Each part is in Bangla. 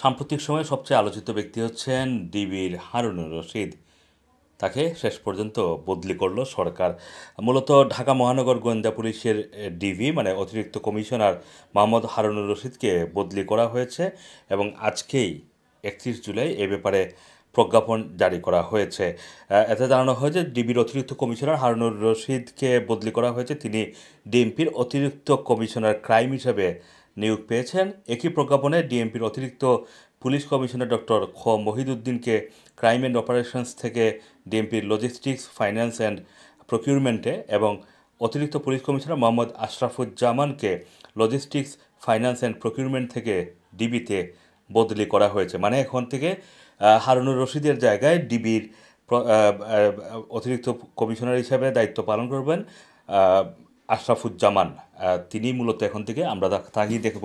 সাম্প্রতিক সময়ে সবচেয়ে আলোচিত ব্যক্তি হচ্ছেন ডিবির হারুনুর রশিদ। তাকে শেষ পর্যন্ত বদলি করলো সরকার। মূলত ঢাকা মহানগর গোয়েন্দা পুলিশের ডিবি মানে অতিরিক্ত কমিশনার মোহাম্মদ হারুনুর রশিদকে বদলি করা হয়েছে এবং আজকেই 31 জুলাই এ ব্যাপারে প্রজ্ঞাপন জারি করা হয়েছে। এতে জানানো হয় যে ডিবির অতিরিক্ত কমিশনার হারুনুর রশিদকে বদলি করা হয়েছে। তিনি ডিএমপির অতিরিক্ত কমিশনার ক্রাইম হিসেবে নিয়োগ পেয়েছেন। একই প্রজ্ঞাপনে ডিএমপির অতিরিক্ত পুলিশ কমিশনার ডক্টর খ মহিদুদ্দিনকে ক্রাইম অ্যান্ড অপারেশনস থেকে ডিএমপির লজিস্টিক্স ফাইন্যান্স অ্যান্ড প্রকিউরমেন্টে এবং অতিরিক্ত পুলিশ কমিশনার মোহাম্মদ আশরাফুজ্জামানকে লজিস্টিক্স ফাইন্যান্স অ্যান্ড প্রকিউরমেন্ট থেকে ডিবিতে বদলি করা হয়েছে। মানে এখন থেকে হারুনুর রশিদের জায়গায় ডিবির অতিরিক্ত কমিশনার হিসাবে দায়িত্ব পালন করবেন আশরাফুজ্জামান। তিনি মূলত এখন থেকে আমরা তাকেই দেখব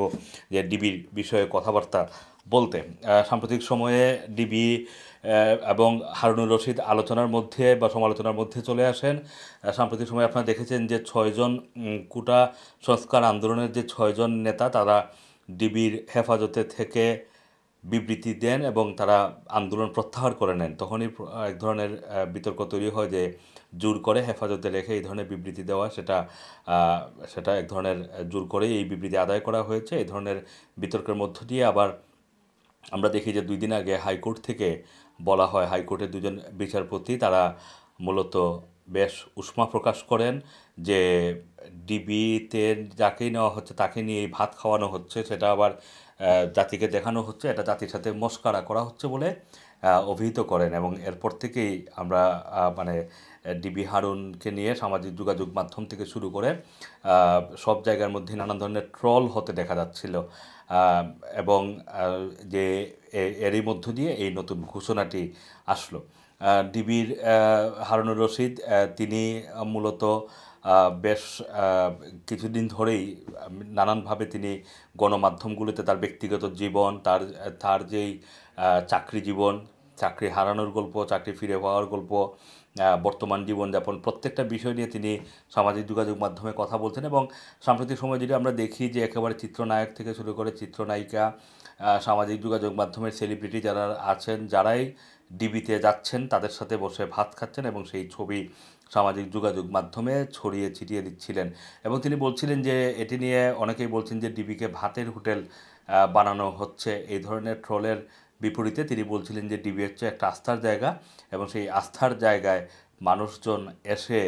যে ডিবির বিষয়ে কথাবার্তা বলতে। সাম্প্রতিক সময়ে ডিবি এবং হারুনুর রশিদ আলোচনার মধ্যে বা সমালোচনার মধ্যে চলে আসেন। সাম্প্রতিক সময়ে আপনারা দেখেছেন যে 6 জন কোটা সংস্কার আন্দোলনের যে 6 জন নেতা তারা ডিবির হেফাজতে থেকে বিবৃতি দেন এবং তারা আন্দোলন প্রত্যাহার করে নেন। তখনই এক ধরনের বিতর্ক তৈরি হয় যে জোর করে হেফাজতে রেখে এই ধরনের বিবৃতি দেওয়া সেটা এক ধরনের জোর করেই এই বিবৃতি আদায় করা হয়েছে। এই ধরনের বিতর্কের মধ্য দিয়ে আবার আমরা দেখি যে 2 দিন আগে হাইকোর্ট থেকে বলা হয়, হাইকোর্টের 2 জন বিচারপতি তারা মূলত বেশ উষ্মা প্রকাশ করেন যে ডিবিতে যাকেই নেওয়া হচ্ছে তাকে নিয়ে ভাত খাওয়ানো হচ্ছে, সেটা আবার জাতিকে দেখানো হচ্ছে, এটা জাতির সাথে মশকরা করা হচ্ছে বলে অভিহিত করেন। এবং এরপর থেকেই আমরা মানে ডিবি হারুনকে নিয়ে সামাজিক যোগাযোগ মাধ্যম থেকে শুরু করে সব জায়গার মধ্যে নানান ধরনের ট্রল হতে দেখা যাচ্ছিল। এবং যে এরই মধ্য দিয়ে এই নতুন ঘোষণাটি আসলো। ডিবির হারুনুর রশিদ তিনি মূলত বেশ কিছুদিন ধরেই নানানভাবে তিনি গণমাধ্যমগুলোতে তার ব্যক্তিগত জীবন, তার যেই চাকরি জীবন, চাকরি হারানোর গল্প, চাকরি ফিরে পাওয়ার গল্প, বর্তমান জীবনযাপন প্রত্যেকটা বিষয় নিয়ে তিনি সামাজিক যোগাযোগ মাধ্যমে কথা বলছেন। এবং সাম্প্রতিক সময় যদি আমরা দেখি যে একেবারে চিত্রনায়ক থেকে শুরু করে চিত্রনায়িকা, সামাজিক যোগাযোগ মাধ্যমের সেলিব্রিটি যারা আছেন, যারাই ডিবিতে যাচ্ছেন তাদের সাথে বসে ভাত খাচ্ছেন এবং সেই ছবি সামাজিক যোগাযোগ মাধ্যমে ছড়িয়ে ছিটিয়ে দিচ্ছিলেন। এবং তিনি বলছিলেন যে এটি নিয়ে অনেকেই বলছেন যে ডিবিকে ভাতের হোটেল বানানো হচ্ছে। এই ধরনের ট্রলের বিপরীতে তিনি বলছিলেন যে ডিবি হচ্ছে একটা আস্থার জায়গা এবং সেই আস্থার জায়গায় মানুষজন এসে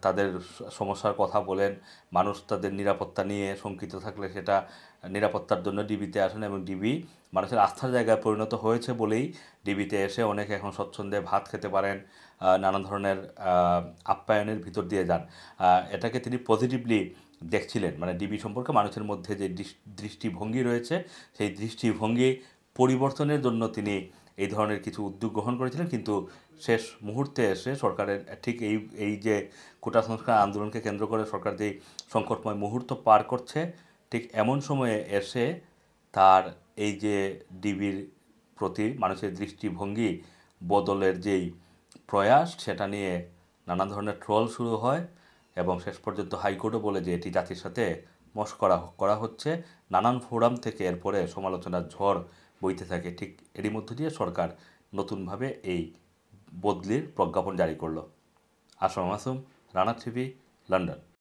তাদের সমস্যার কথা বলেন। মানুষ তাদের নিরাপত্তা নিয়ে শঙ্কিত থাকলে সেটা নিরাপত্তার জন্য ডিবিতে আসেন এবং ডিবি মানুষের আস্থার জায়গায় পরিণত হয়েছে বলেই ডিবিতে এসে অনেকে এখন স্বচ্ছন্দে ভাত খেতে পারেন, নানান ধরনের আপ্যায়নের ভিতর দিয়ে যান। এটাকে তিনি পজিটিভলি দেখছিলেন। মানে ডিবি সম্পর্কে মানুষের মধ্যে যে দৃষ্টিভঙ্গি রয়েছে সেই দৃষ্টিভঙ্গি পরিবর্তনের জন্য তিনি এই ধরনের কিছু উদ্যোগ গ্রহণ করেছিলেন। কিন্তু শেষ মুহূর্তে এসে সরকারের ঠিক এই যে কোটা সংস্কার আন্দোলনকে কেন্দ্র করে সরকার যেই সংকটময় মুহূর্ত পার করছে, ঠিক এমন সময়ে এসে তার এই যে ডিবির প্রতি মানুষের দৃষ্টিভঙ্গি বদলের যেই প্রয়াস সেটা নিয়ে নানা ধরনের ট্রল শুরু হয় এবং শেষ পর্যন্ত হাইকোর্টও বলে যে এটি জাতির সাথে মশকরা করা হচ্ছে। নানান ফোরাম থেকে এরপরে সমালোচনার ঝড় বইতে থাকে। ঠিক এরই মধ্য দিয়ে সরকার নতুনভাবে এই বদলির প্রজ্ঞাপন জারি করলো। Assam Masum, Rana TV, London.